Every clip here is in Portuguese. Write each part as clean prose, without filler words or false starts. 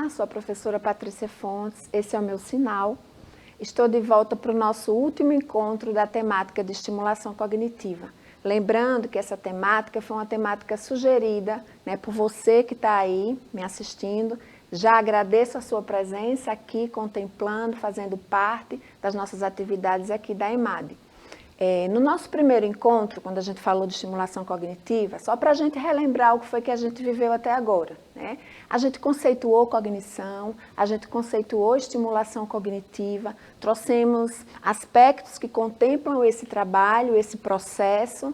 Olá, sou a professora Patrícia Fontes, esse é o meu sinal. Estou de volta para o nosso último encontro da temática de estimulação cognitiva. Lembrando que essa temática foi uma temática sugerida, por você que está aí me assistindo. Já agradeço a sua presença aqui, contemplando, fazendo parte das nossas atividades aqui da EMAD. No nosso primeiro encontro, quando a gente falou de estimulação cognitiva, só para a gente relembrar o que foi que a gente viveu até agora, a gente conceituou cognição, a gente conceituou estimulação cognitiva, trouxemos aspectos que contemplam esse trabalho, esse processo,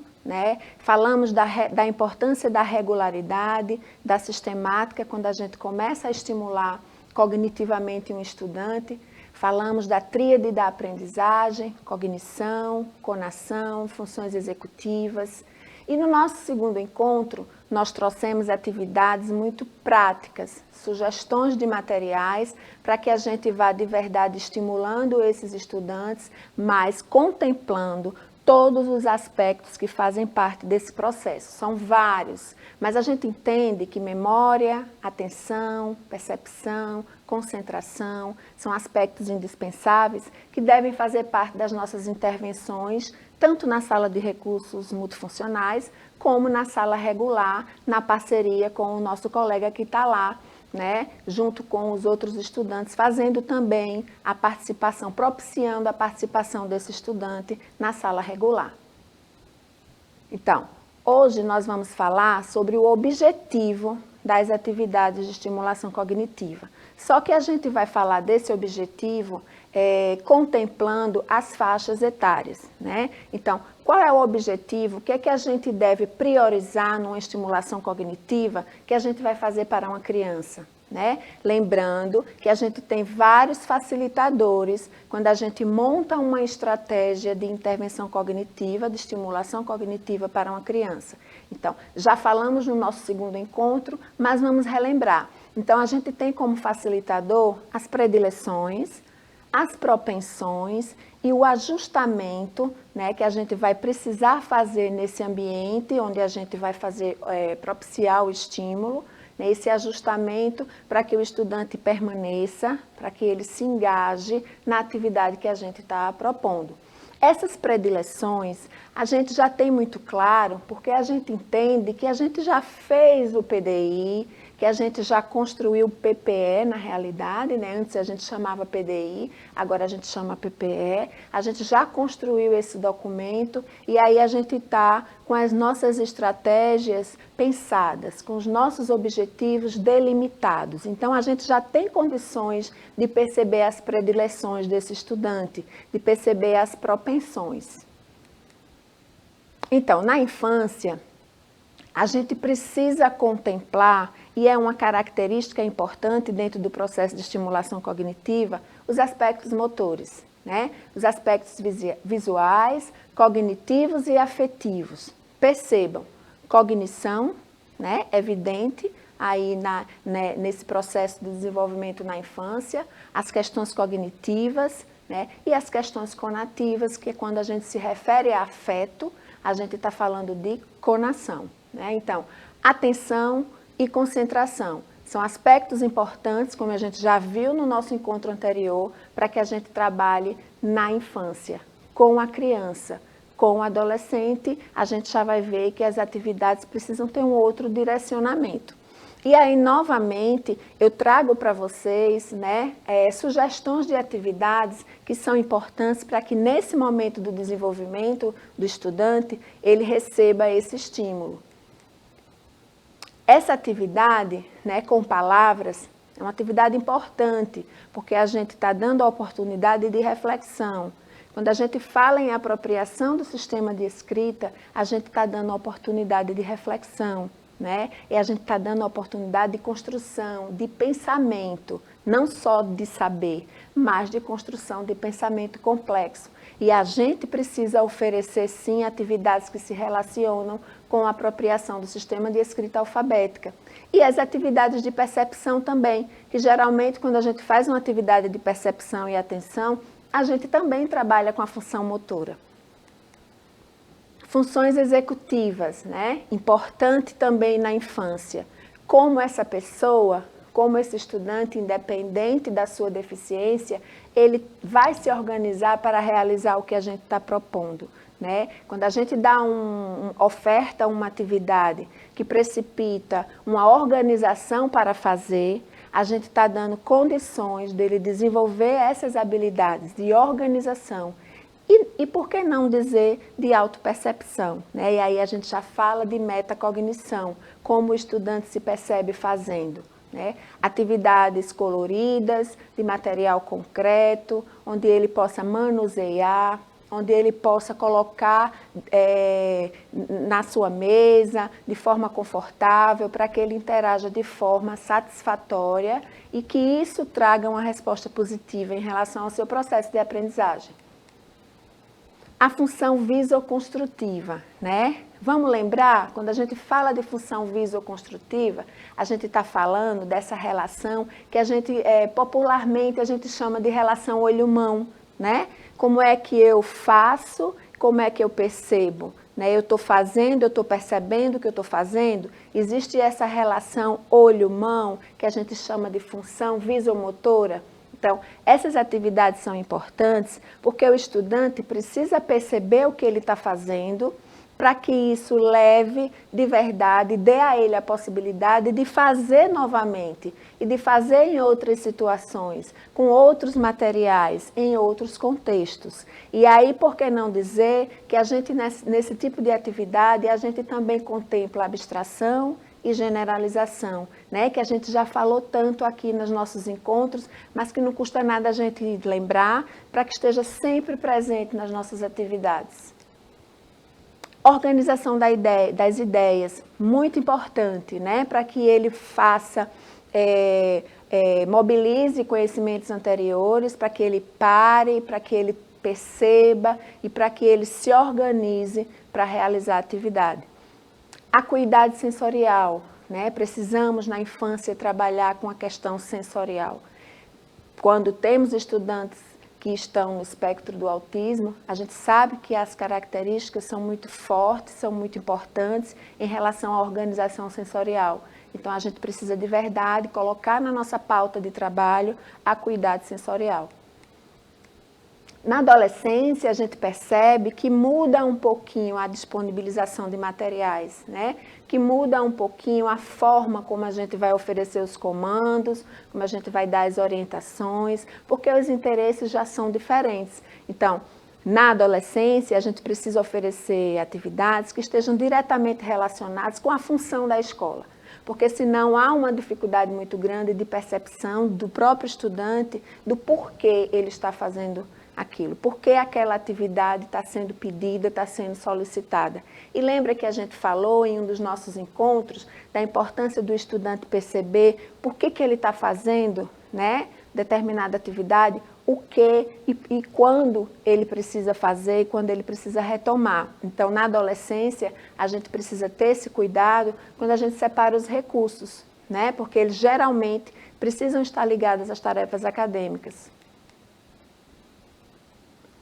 falamos da importância da regularidade, da sistemática, quando a gente começa a estimular cognitivamente um estudante. Falamos da tríade da aprendizagem, cognição, conação, funções executivas. E no nosso segundo encontro, nós trouxemos atividades muito práticas, sugestões de materiais para que a gente vá de verdade estimulando esses estudantes, mas contemplando todos os aspectos que fazem parte desse processo. São vários, mas a gente entende que memória, atenção, percepção, concentração são aspectos indispensáveis que devem fazer parte das nossas intervenções, tanto na sala de recursos multifuncionais, como na sala regular, na parceria com o nosso colega que está lá, junto com os outros estudantes, fazendo também a participação, propiciando a participação desse estudante na sala regular. Então, hoje nós vamos falar sobre o objetivo das atividades de estimulação cognitiva. Só que a gente vai falar desse objetivo contemplando as faixas etárias, Então, qual é o objetivo? O que é que a gente deve priorizar numa estimulação cognitiva que a gente vai fazer para uma criança? Lembrando que a gente tem vários facilitadores quando a gente monta uma estratégia de intervenção cognitiva, de estimulação cognitiva para uma criança. Então, já falamos no nosso segundo encontro, mas vamos relembrar. Então, a gente tem como facilitador as predileções, as propensões e o ajustamento, que a gente vai precisar fazer nesse ambiente onde a gente vai fazer propiciar o estímulo, esse ajustamento para que o estudante permaneça, para que ele se engaje na atividade que a gente está propondo. Essas predileções a gente já tem muito claro, porque a gente entende que a gente já fez o PDI, que a gente já construiu o PPE na realidade, Antes a gente chamava PDI, agora a gente chama PPE. A gente já construiu esse documento e aí a gente está com as nossas estratégias pensadas, com os nossos objetivos delimitados. Então, a gente já tem condições de perceber as predileções desse estudante, de perceber as propensões. Então, na infância, a gente precisa contemplar, e é uma característica importante dentro do processo de estimulação cognitiva, os aspectos motores, Os aspectos visuais, cognitivos e afetivos. Percebam, cognição, evidente, aí nesse processo de desenvolvimento na infância, as questões cognitivas, e as questões conativas, que quando a gente se refere a afeto, a gente está falando de conação. Então, atenção e concentração são aspectos importantes, como a gente já viu no nosso encontro anterior, para que a gente trabalhe na infância, com a criança. Com o adolescente, a gente já vai ver que as atividades precisam ter um outro direcionamento. E aí, novamente, eu trago para vocês sugestões de atividades que são importantes para que nesse momento do desenvolvimento do estudante, ele receba esse estímulo. Essa atividade, com palavras, é uma atividade importante, porque a gente está dando a oportunidade de reflexão. Quando a gente fala em apropriação do sistema de escrita, a gente está dando a oportunidade de reflexão, E a gente está dando a oportunidade de construção, de pensamento, não só de saber, mas de construção de pensamento complexo. E a gente precisa oferecer, sim, atividades que se relacionam com a apropriação do sistema de escrita alfabética. E as atividades de percepção também, que geralmente quando a gente faz uma atividade de percepção e atenção, a gente também trabalha com a função motora. Funções executivas, Importante também na infância. Como essa pessoa como esse estudante, independente da sua deficiência, ele vai se organizar para realizar o que a gente está propondo, né? Quando a gente dá oferta uma atividade que precipita uma organização para fazer, a gente está dando condições dele desenvolver essas habilidades de organização e por que não dizer de autopercepção, né? E aí a gente já fala de metacognição, como o estudante se percebe fazendo, né? Atividades coloridas, de material concreto, onde ele possa manusear, onde ele possa colocar na sua mesa, de forma confortável, para que ele interaja de forma satisfatória e que isso traga uma resposta positiva em relação ao seu processo de aprendizagem. A função visoconstrutiva, né? Vamos lembrar, quando a gente fala de função visoconstrutiva, a gente está falando dessa relação que a gente, popularmente, a gente chama de relação olho-mão, né? Como é que eu faço, como é que eu percebo, né? Eu estou fazendo, eu estou percebendo o que eu estou fazendo. Existe essa relação olho-mão, que a gente chama de função visomotora. Então, essas atividades são importantes porque o estudante precisa perceber o que ele está fazendo para que isso leve de verdade, dê a ele a possibilidade de fazer novamente e de fazer em outras situações, com outros materiais, em outros contextos. E aí, por que não dizer que a gente, nesse tipo de atividade, a gente também contempla abstração e generalização, né? Que a gente já falou tanto aqui nos nossos encontros, mas que não custa nada a gente lembrar para que esteja sempre presente nas nossas atividades. Organização das ideias, muito importante, né? Para que ele faça, mobilize conhecimentos anteriores, para que ele pare, para que ele perceba e para que ele se organize para realizar a atividade. Acuidade sensorial, né? Precisamos na infância trabalhar com a questão sensorial. Quando temos estudantes que estão no espectro do autismo, a gente sabe que as características são muito fortes, são muito importantes em relação à organização sensorial. Então a gente precisa de verdade colocar na nossa pauta de trabalho a acuidade sensorial. Na adolescência, a gente percebe que muda um pouquinho a disponibilização de materiais, né? Que muda um pouquinho a forma como a gente vai oferecer os comandos, como a gente vai dar as orientações, porque os interesses já são diferentes. Então, na adolescência, a gente precisa oferecer atividades que estejam diretamente relacionadas com a função da escola, porque senão há uma dificuldade muito grande de percepção do próprio estudante do porquê ele está fazendo aquilo, porque aquela atividade está sendo pedida, está sendo solicitada. E lembra que a gente falou em um dos nossos encontros da importância do estudante perceber por que ele está fazendo, né, determinada atividade, o que e quando ele precisa fazer e quando ele precisa retomar. Então, na adolescência, a gente precisa ter esse cuidado quando a gente separa os recursos, né, porque eles geralmente precisam estar ligados às tarefas acadêmicas.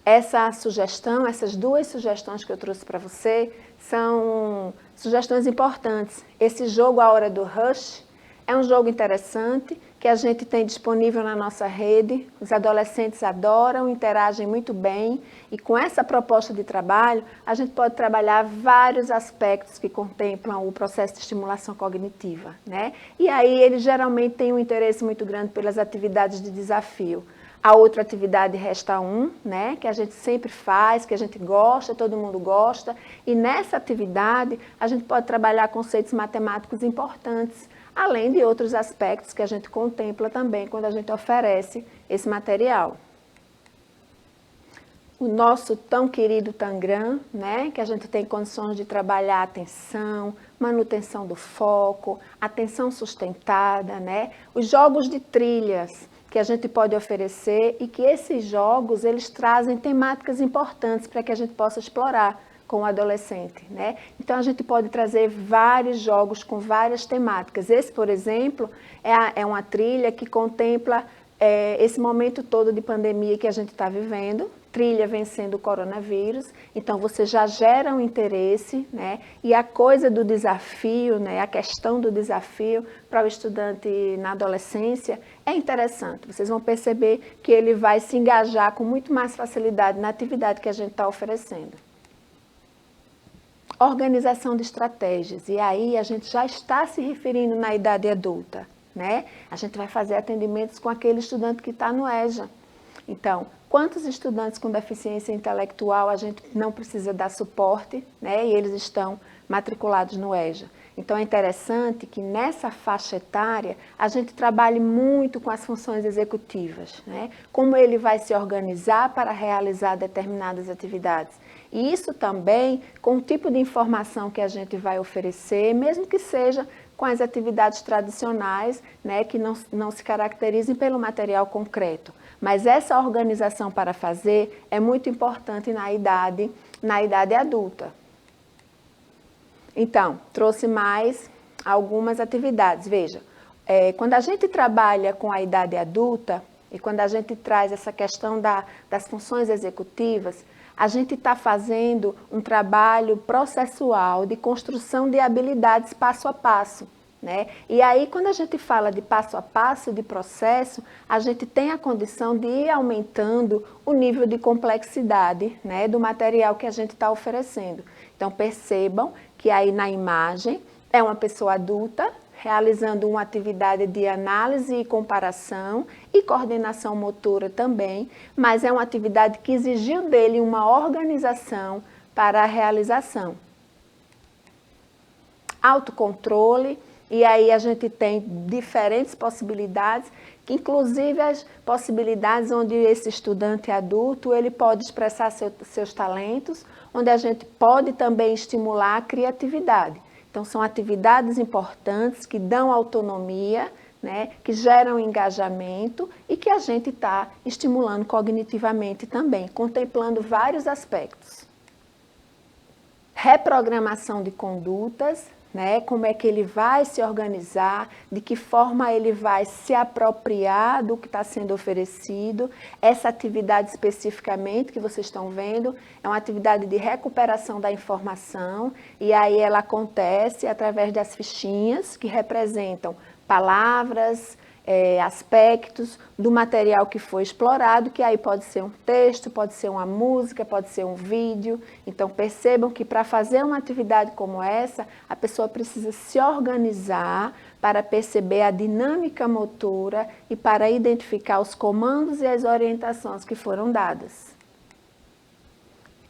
Essas duas sugestões que eu trouxe para você são sugestões importantes. Esse jogo A Hora do Rush é um jogo interessante que a gente tem disponível na nossa rede. Os adolescentes adoram, interagem muito bem e com essa proposta de trabalho a gente pode trabalhar vários aspectos que contemplam o processo de estimulação cognitiva, né? E aí eles geralmente têm um interesse muito grande pelas atividades de desafio. A outra atividade Resta 1, né, que a gente sempre faz, que a gente gosta, todo mundo gosta. E nessa atividade, a gente pode trabalhar conceitos matemáticos importantes, além de outros aspectos que a gente contempla também quando a gente oferece esse material. O nosso tão querido Tangram, né, que a gente tem condições de trabalhar a atenção, manutenção do foco, atenção sustentada, né, os jogos de trilhas, que a gente pode oferecer e que esses jogos, eles trazem temáticas importantes para que a gente possa explorar com o adolescente, né? Então, a gente pode trazer vários jogos com várias temáticas. Esse, por exemplo, é uma trilha que contempla esse momento todo de pandemia que a gente está vivendo, trilha Vencendo o Coronavírus, então você já gera um interesse, né? E a coisa do desafio, né? A questão do desafio para o estudante na adolescência é interessante. Vocês vão perceber que ele vai se engajar com muito mais facilidade na atividade que a gente está oferecendo. Organização de estratégias, e aí a gente já está se referindo na idade adulta, né? A gente vai fazer atendimentos com aquele estudante que está no EJA. Então, quantos estudantes com deficiência intelectual a gente não precisa dar suporte, né? E eles estão matriculados no EJA. Então, é interessante que nessa faixa etária a gente trabalhe muito com as funções executivas, né? Como ele vai se organizar para realizar determinadas atividades. E isso também com o tipo de informação que a gente vai oferecer, mesmo que seja com as atividades tradicionais, né, que não se caracterizem pelo material concreto. Mas essa organização para fazer é muito importante na idade adulta. Então, trouxe mais algumas atividades. Veja, quando a gente trabalha com a idade adulta e quando a gente traz essa questão das funções executivas, a gente está fazendo um trabalho processual de construção de habilidades passo a passo, né? E aí, quando a gente fala de passo a passo, de processo, a gente tem a condição de ir aumentando o nível de complexidade, né, do material que a gente está oferecendo. Então, percebam que aí na imagem é uma pessoa adulta realizando uma atividade de análise e comparação e coordenação motora também, mas é uma atividade que exigiu dele uma organização para a realização. Autocontrole, e aí a gente tem diferentes possibilidades, que inclusive as possibilidades onde esse estudante adulto ele pode expressar seus talentos, onde a gente pode também estimular a criatividade. Então, são atividades importantes que dão autonomia, né, que geram engajamento e que a gente está estimulando cognitivamente também, contemplando vários aspectos. Reprogramação de condutas, né, como é que ele vai se organizar, de que forma ele vai se apropriar do que está sendo oferecido. Essa atividade especificamente que vocês estão vendo é uma atividade de recuperação da informação e aí ela acontece através das fichinhas que representam palavras, aspectos do material que foi explorado, que aí pode ser um texto, pode ser uma música, pode ser um vídeo. Então percebam que para fazer uma atividade como essa, a pessoa precisa se organizar para perceber a dinâmica motora e para identificar os comandos e as orientações que foram dadas.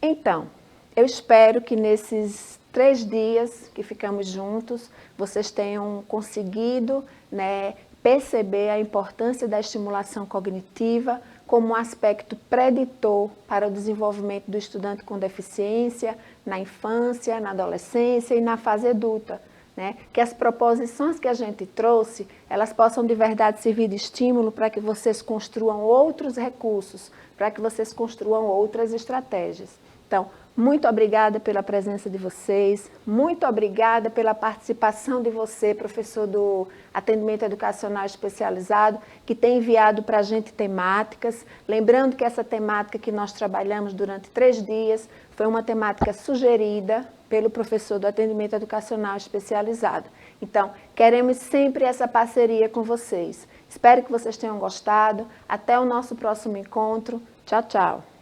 Então, eu espero que nesses 3 dias que ficamos juntos, vocês tenham conseguido, né, perceber a importância da estimulação cognitiva como um aspecto preditor para o desenvolvimento do estudante com deficiência na infância, na adolescência e na fase adulta, né? Que as proposições que a gente trouxe, elas possam de verdade servir de estímulo para que vocês construam outros recursos, para que vocês construam outras estratégias. Então, muito obrigada pela presença de vocês, muito obrigada pela participação de você, professor do atendimento educacional especializado, que tem enviado para a gente temáticas. Lembrando que essa temática que nós trabalhamos durante 3 dias foi uma temática sugerida pelo professor do atendimento educacional especializado. Então, queremos sempre essa parceria com vocês. Espero que vocês tenham gostado. Até o nosso próximo encontro. Tchau, tchau.